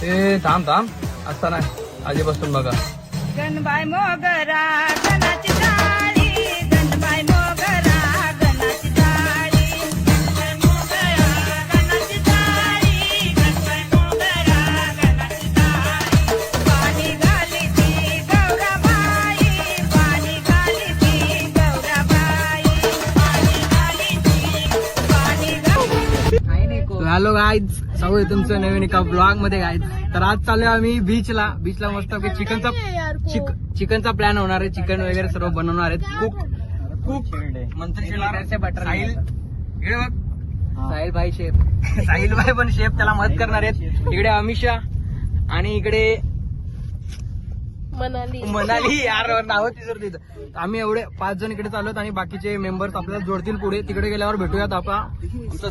ए थांब थांब असता नाही आधीपासून बघा. गणबाई मोगरा गणाची टाळी, गणबाई मोगरा गणाची टाळी, गणबाई मोगरा गणाची टाळी, गणबाई मोगरा गणाची टाळी. पाणी घाली ती गौराबाई, पाणी घाली ती गौराबाई, पाणी घाली ती, पाणी घाली. हॅलो गाईज, सगळं आहे तुमचं नवीन एका ब्लॉग मध्ये गाईज. तर आज चालू आहे आम्ही बीचला मस्त चिकनचा प्लॅन होणार आहे. चिकन वगैरे सर्व बनवणार आहेत. कुक मंत्री साहिल भाई शेफ साहिल भाई पण शेफ त्याला मदत करणार आहेत. इकडे अमिषा आणि इकडे मनाली यार नाव तिसरं तिथं. आम्ही एवढे 5 जण इकडे चालू आहेत आणि बाकीचे मेंबर्स आपल्याला जोडतील पुढे. तिकडे गेल्यावर भेटूयात. आपण आमचा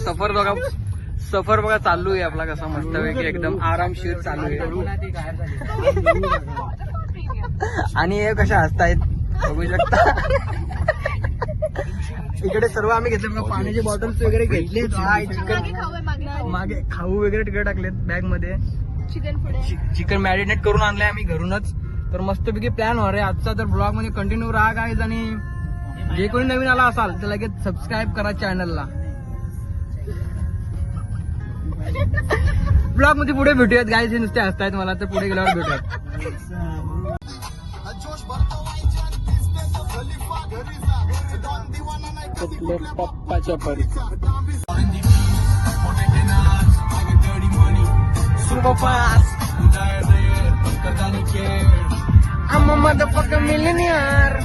सफर बघा चालू आहे आपला कसा मस्त पैकी एकदम आरामशीर चालू आहे. आणि हे कशा हसतायत बघू शकता. इकडे सर्व आम्ही घेतले बघा, पाण्याचे बॉटल्स वगैरे घेतले. चिकन मागे खाऊ वगैरे तिकडे टाकलेत बॅग मध्ये. चिकन मॅरिनेट करून आणलंय आम्ही घरूनच. तर मस्तपैकी प्लॅन होणार आहे आजचा. तर ब्लॉग मध्ये कंटिन्यू राहा गाईज. आणि जे कोणी नवीन आला असाल तर लगेच सबस्क्राईब करा चॅनलला. ब्लॉग मध्ये पुढे भेटूयात गाईज. हे नुसते हसतायत मला, तर पुढे गेल्यावर भेटूयात. पप्पाच्या परी I'm a motherfucking millionaire.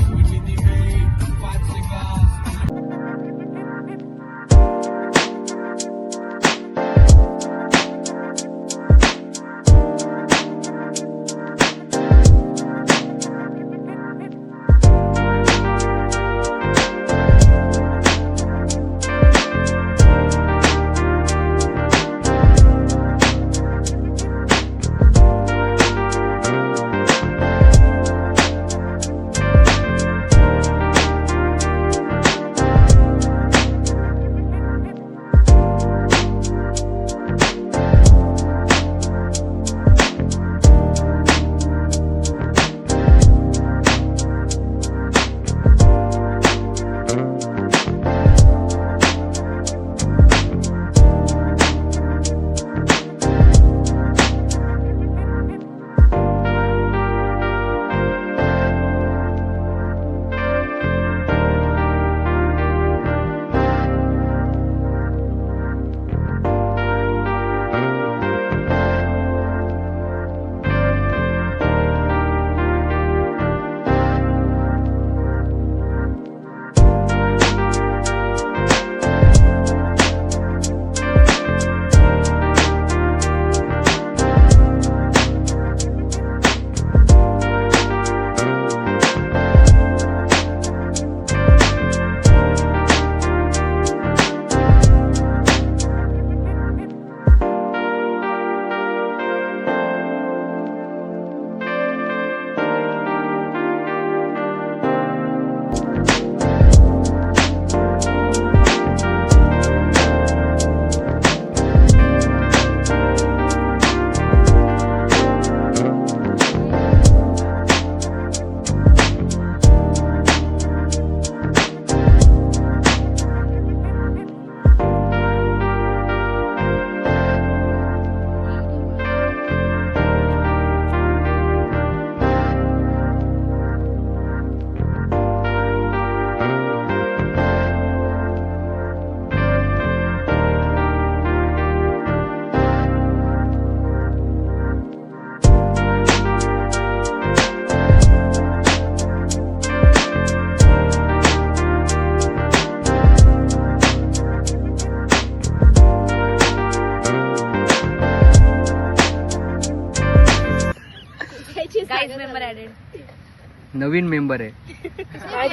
Naveen member आहे.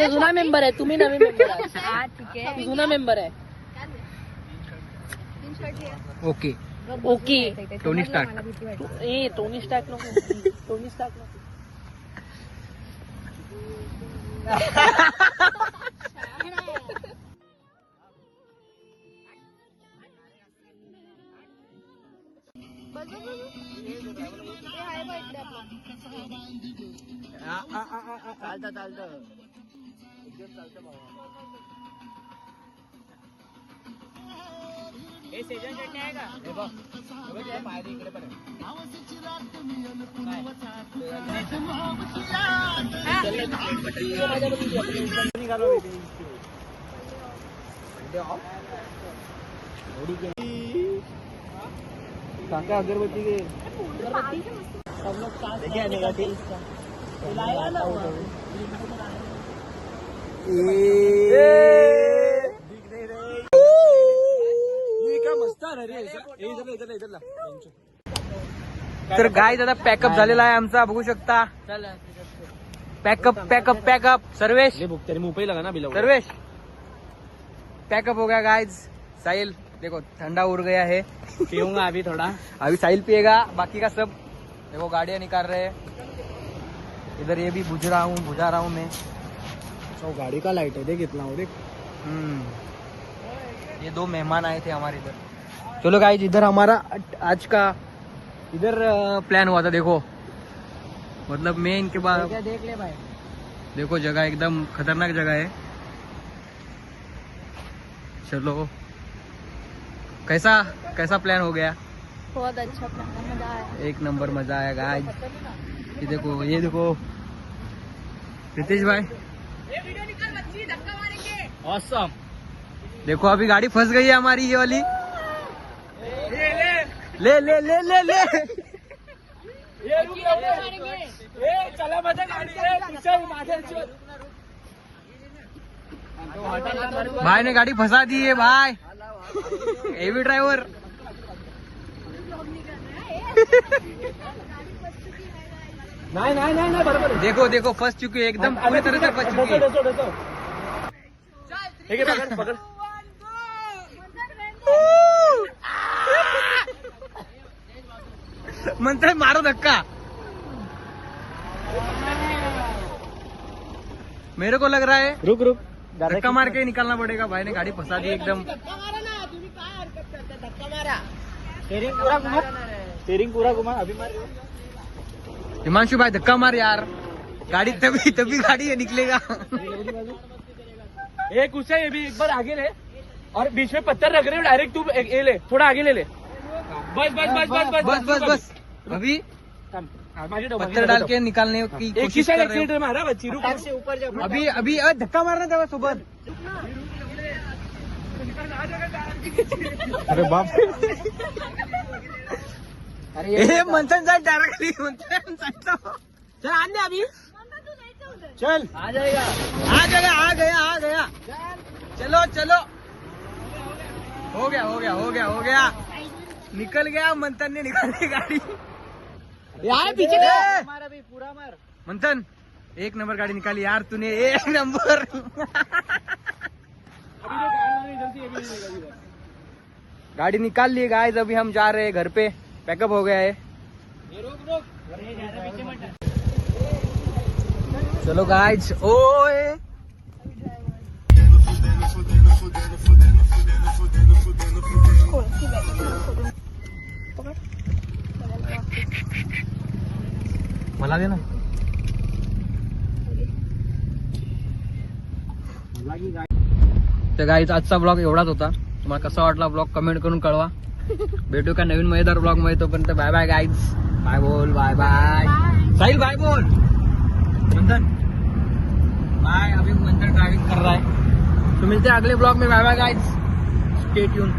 जुना मेंबर आहे. तुम्ही नवीन मेंबर आहे. ठीक आहे, जुना मेंबर आहे. Okay okay. Tony Stark. Tony Stark नको. टोनी स्टार्क नको. चालतं हे सेजन चटणी आहे का? हे बघ पायरी इकडे पण काका अगरबत्ती के तर गाय दादा पॅकअप झालेला आहे आमचा, बघू शकता. पैकअप सर्वेश मुंह पे लगा ना सर्वेश पैकअप हो गया गाइज. साहिल देखो ठंडा उड़ गया है, पीऊंगा अभी थोड़ा. अभी साहिल पिएगा, बाकी का सब देखो गाड़ियां निकाल रहे हैं. इधर ये भी बुझा रहा हूँ मैं. तो गाड़ी का लाइट है, देख इतना हो देख. ये 2 मेहमान आए थे हमारे इधर. चलो गाइज, इधर हमारा आज का इधर प्लान हुआ था. देखो मतलब मैं इनके बाद देख ले भाई, देखो जगह एकदम खतरनाक जगह है. चलो कैसा प्लान हो गया? बहुत अच्छा प्लान, मजा आया. एक नंबर मजा आया गाइस. ये देखो रितेश भाई, ऑसम. देखो अभी गाड़ी फंस गई है हमारी, ये वाली. ले ले ले ले ले चला मजा गाड़ी. भाई ने गाड़ी फंसा दी है भाई, हेवी ड्राइवर. नहीं बराबर. देखो फंस चुकी है एकदम पूरी तरह से फंस चुकी है. पकड़. मंत्र मारो धक्का. मेरे को लग रहा है रुक धक्का मार के निकालना पड़ेगा. भाई ने गाड़ी फंसा दी एकदम. स्टीयरिंग पूरा घुमा. अभी मार हिमांशु भाई, धक्का मार यार. गाड़ी तभी गाड़ी ये निकलेगा. एक उसे ये भी एक बार आगे ले, और बीच में पत्थर रख रहे हो डायरेक्ट. तू ये ले, थोड़ा आगे ले. बस अभी पत्थर डाल के निकालने की कोशिश कर रहे हो. मारा बच्ची, रुक से ऊपर जा. अभी धक्का मारना था सोबत. अरे बाप. अरे मंथन जाए डायरेक्टली. चल आने अभी. चल आ गया. चलो हो गया. निकल गया. मंथन ने निकाली गाड़ी. यार पीछे हमारा भी पूरा मार. मंथन 1 नंबर गाड़ी निकाली यार तूने. 1 नंबर. गाड़ी निकाल ली गाइस. अभी हम जा रहे हैं घर पे. पैकअप हो गया है. चलो गाइस. ओए मला दे ना. तर गाईज आजचा ब्लॉग एवढाच होता. तुम्हाला कसा वाटला ब्लॉग कमेंट करून कळवा. भेटू का नवीन मजेदार ब्लॉग मध्ये. तोपर्यंत बाय बाय गाईज. बाय बोल. बाय साहिल बाय बोल. मंथन बाय. अभी मंथन ड्राइविंग कर रहा है. तो मिलते हैं अगले ब्लॉग में. Bye bye guys, stay tune.